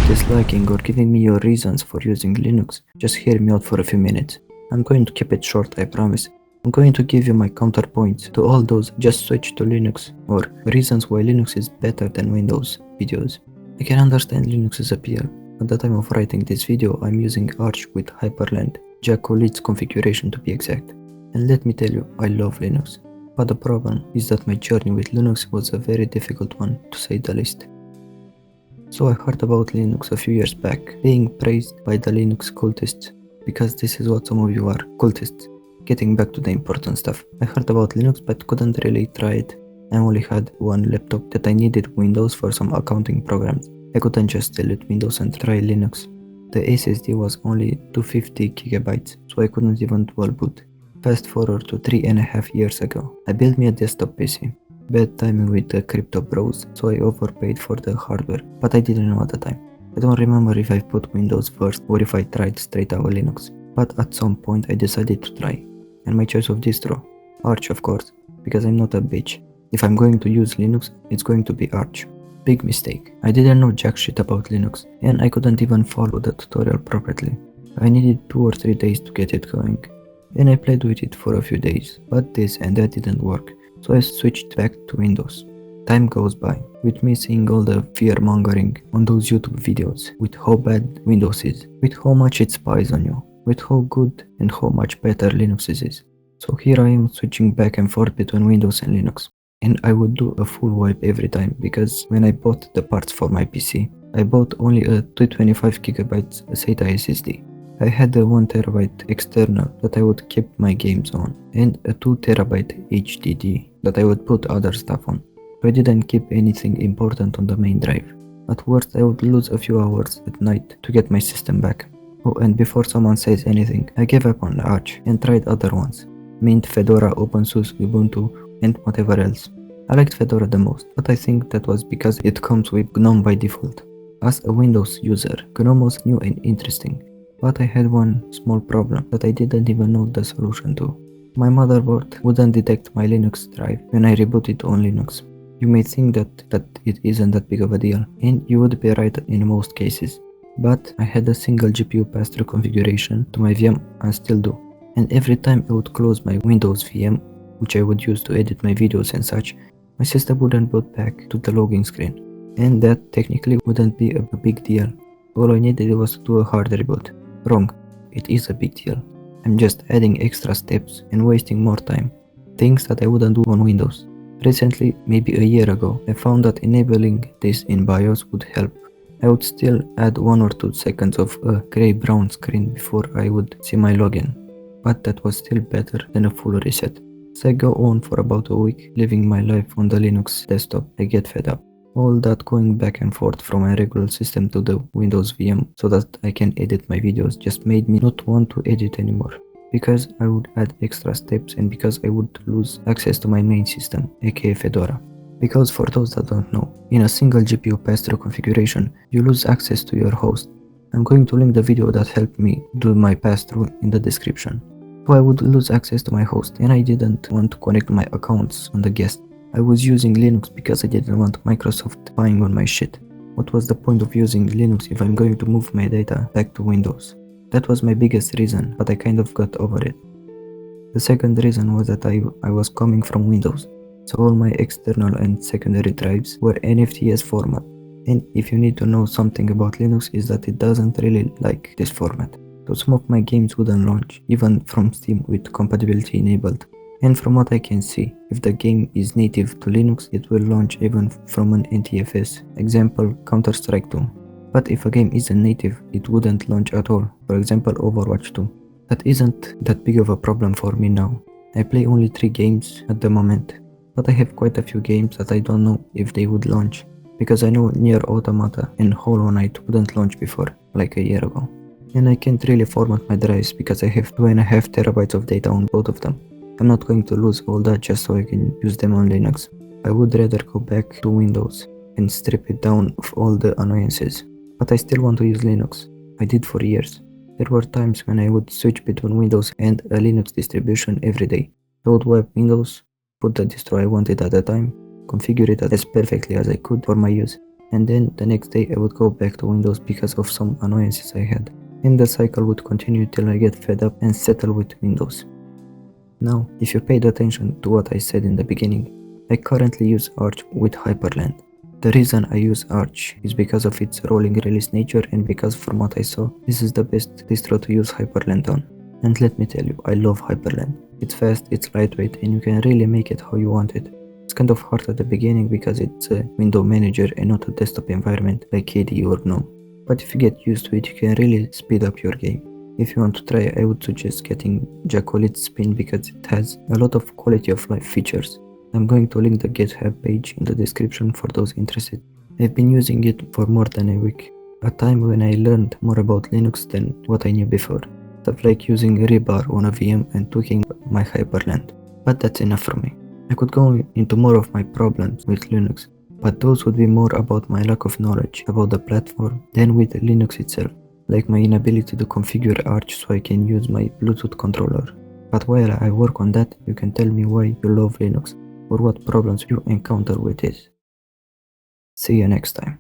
disliking or giving me your reasons for using Linux, just hear me out for a few minutes. I'm going to keep it short, I promise. I'm going to give you my counterpoints to all those just switch to Linux or reasons why Linux is better than Windows videos. I can understand Linux's appeal. At the time of writing this video, I'm using arch+hyprland, Jack-O-Leeds configuration to be exact. And let me tell you, I love Linux. But the problem is that my journey with Linux was a very difficult one, to say the least. So I heard about Linux a few years back, being praised by the Linux cultists, because this is what some of you are, cultists. Getting back to the important stuff, I heard about Linux but couldn't really try it. I only had one laptop that I needed Windows for some accounting programs. I couldn't just delete Windows and try Linux. The SSD was only 250 GB, so I couldn't even dual boot. Fast forward to 3.5 years ago, I built me a desktop PC. Bad timing with the crypto bros, so I overpaid for the hardware, but I didn't know at the time. I don't remember if I put Windows first or if I tried straight out Linux, but at some point I decided to try. And my choice of distro, Arch of course, because I'm not a bitch. If I'm going to use Linux, it's going to be Arch. Big mistake. I didn't know jack shit about Linux, and I couldn't even follow the tutorial properly. I needed 2 or 3 days to get it going, and I played with it for a few days, but this and that didn't work, so I switched back to Windows. Time goes by, with me seeing all the fear-mongering on those YouTube videos, with how bad Windows is, with how much it spies on you, with how good and how much better Linux is. So here I am switching back and forth between Windows and Linux. And I would do a full wipe every time, because when I bought the parts for my PC, I bought only a 225 GB SATA SSD. I had a 1 TB external that I would keep my games on, and a 2 TB HDD that I would put other stuff on. So I didn't keep anything important on the main drive. At worst I would lose a few hours at night to get my system back. Oh, and before someone says anything, I gave up on Arch and tried other ones. Mint, Fedora, OpenSUSE, Ubuntu, and whatever else. I liked Fedora the most, but I think that was because it comes with GNOME by default. As a Windows user, GNOME was new and interesting, but I had one small problem that I didn't even know the solution to. My motherboard wouldn't detect my Linux drive when I rebooted on Linux. You may think that it isn't that big of a deal, and you would be right in most cases, but I had a single GPU pass-through configuration to my VM and still do, and every time I would close my Windows VM, which I would use to edit my videos and such, my system wouldn't boot back to the login screen, and that technically wouldn't be a big deal. All I needed was to do a hard reboot. Wrong, it is a big deal. I'm just adding extra steps and wasting more time, things that I wouldn't do on Windows. Recently, maybe a year ago, I found that enabling this in BIOS would help. I would still add 1 or 2 seconds of a grey-brown screen before I would see my login, but that was still better than a full reset. As I go on for about a week, living my life on the Linux desktop, I get fed up. All that going back and forth from my regular system to the Windows VM so that I can edit my videos just made me not want to edit anymore. Because I would add extra steps and because I would lose access to my main system, aka Fedora. Because for those that don't know, in a single GPU pass-through configuration, you lose access to your host. I'm going to link the video that helped me do my pass-through in the description. So I would lose access to my host, and I didn't want to connect my accounts on the guest. I was using Linux because I didn't want Microsoft spying on my shit. What was the point of using Linux if I'm going to move my data back to Windows? That was my biggest reason, but I kind of got over it. The second reason was that I was coming from Windows, so all my external and secondary drives were NFTS format. And if you need to know something about Linux is that it doesn't really like this format. So some of my games wouldn't launch, even from Steam with compatibility enabled. And from what I can see, if the game is native to Linux, it will launch even from an NTFS, example Counter-Strike 2. But if a game isn't native, it wouldn't launch at all, for example Overwatch 2. That isn't that big of a problem for me now. I play only 3 games at the moment, but I have quite a few games that I don't know if they would launch, because I know Nier Automata and Hollow Knight wouldn't launch before, like a year ago. And I can't really format my drives because I have 2.5 TB of data on both of them. I'm not going to lose all that just so I can use them on Linux. I would rather go back to Windows and strip it down of all the annoyances. But I still want to use Linux. I did for years. There were times when I would switch between Windows and a Linux distribution every day. I would wipe Windows, put the distro I wanted at the time, configure it as perfectly as I could for my use, and then the next day I would go back to Windows because of some annoyances I had. And the cycle would continue till I get fed up and settle with Windows. Now, if you paid attention to what I said in the beginning, I currently use arch+hyprland. The reason I use Arch is because of its rolling release nature and because from what I saw, this is the best distro to use Hyprland on. And let me tell you, I love Hyprland. It's fast, it's lightweight, and you can really make it how you want it. It's kind of hard at the beginning because it's a window manager and not a desktop environment like KDE or GNOME. But if you get used to it, you can really speed up your game. If you want to try, I would suggest getting Jacolit's Spin because it has a lot of quality of life features. I'm going to link the GitHub page in the description for those interested. I've been using it for more than a week, a time when I learned more about Linux than what I knew before. Stuff like using rebar on a VM and tweaking my Hyprland. But that's enough for me. I could go into more of my problems with Linux, but those would be more about my lack of knowledge about the platform than with Linux itself, like my inability to configure Arch so I can use my Bluetooth controller. But while I work on that, you can tell me why you love Linux or what problems you encounter with it. See you next time.